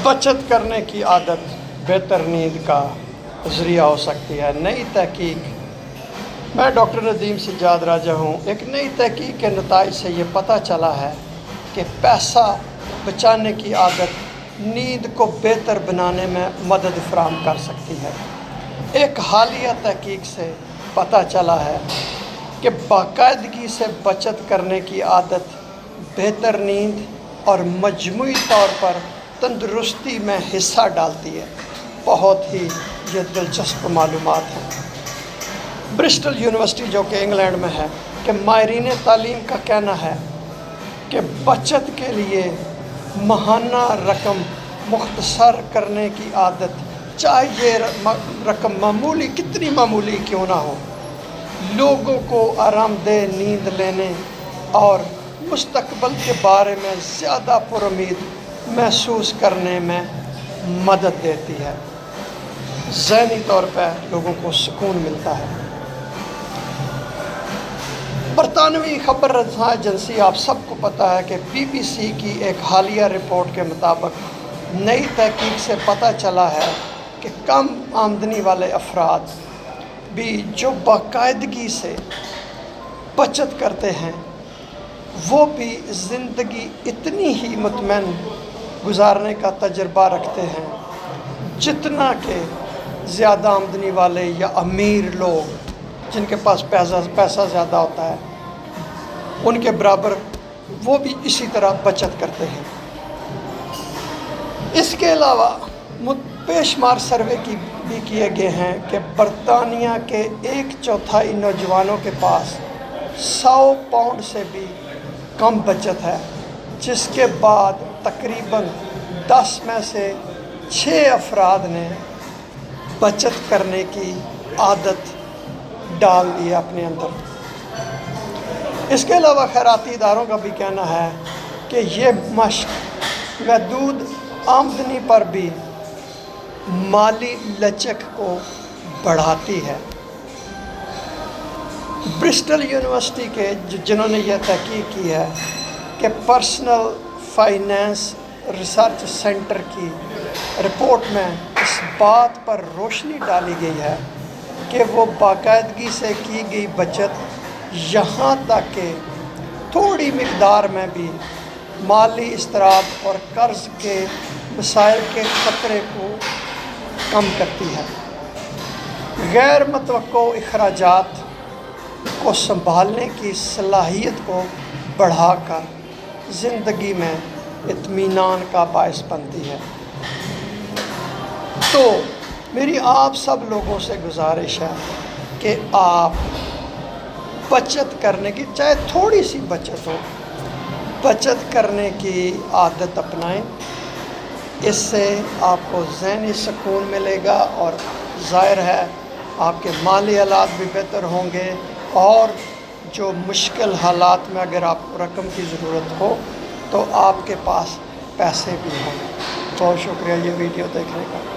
बचत करने की आदत बेहतर नींद का ज़रिया हो सकती है। नई तहकीक, मैं डॉक्टर नदीम सज्जाद राजा हूँ। एक नई तहकीक के नताइज से ये पता चला है कि पैसा बचाने की आदत नींद को बेहतर बनाने में मदद फराहम कर सकती है। एक हालिया तहकीक से पता चला है कि बाकायदगी से बचत करने की आदत बेहतर नींद और मजमूई तौर पर तंदुरुस्ती में हिस्सा डालती है। बहुत ही ये दिलचस्प मालूमात हैं। ब्रिस्टल यूनिवर्सिटी जो कि इंग्लैंड में है कि माहिरीन तालीम का कहना है कि बचत के लिए माहाना रकम मुख्तसर करने की आदत, चाहे ये रकम मामूली कितनी मामूली क्यों ना हो, लोगों को आरामदेह नींद लेने और मुस्तकबिल के बारे में ज़्यादा पुरुमीद महसूस करने में मदद देती है। ज़हनी तौर पर लोगों को सुकून मिलता है। बरतानवी खबर रसां एजेंसी, आप सबको पता है कि BBC की एक हालिया रिपोर्ट के मुताबिक नई तहकीक से पता चला है कि कम आमदनी वाले अफराद भी जो बाकायदगी से बचत करते हैं वो भी ज़िंदगी इतनी ही मुतमईन गुजारने का तजर्बा रखते हैं जितना कि ज़्यादा आमदनी वाले या अमीर लोग जिनके पास पैसा ज़्यादा होता है उनके बराबर वो भी इसी तरह बचत करते हैं। इसके अलावा बेशुमार सर्वे भी किए गए हैं कि बरतानिया के 1/4 नौजवानों के पास 100 पाउंड से भी कम बचत है, जिसके बाद तकरीबन 10 में से 6 अफराद ने बचत करने की आदत डाल दी है अपने अंदर। इसके अलावा खैराती इदारों का भी कहना है कि ये मशक महदूद आमदनी पर भी माली लचक को बढ़ाती है। ब्रिस्टल यूनिवर्सिटी के जिन्होंने यह तहकीक की है कि पर्सनल फाइनेंस रिसर्च सेंटर की रिपोर्ट में इस बात पर रोशनी डाली गई है कि वो बाकायदगी से की गई बचत यहाँ तक कि थोड़ी मिकदार में भी माली इसतराब और कर्ज़ के मसाइल के ख़तरे को कम करती है। गैर मुतवक्को अखराजात को संभालने की सलाहियत को बढ़ाकर ज़िंदगी में इत्मीनान का बायस बनती है। तो मेरी आप सब लोगों से गुजारिश है कि आप बचत करने की, चाहे थोड़ी सी बचत हो, बचत करने की आदत अपनाएं। इससे आपको ज़हनी सुकून मिलेगा और ज़ाहिर है आपके माली हालात भी बेहतर होंगे और जो मुश्किल हालात में अगर आपको रकम की ज़रूरत हो तो आपके पास पैसे भी होंगे। बहुत शुक्रिया ये वीडियो देखने का।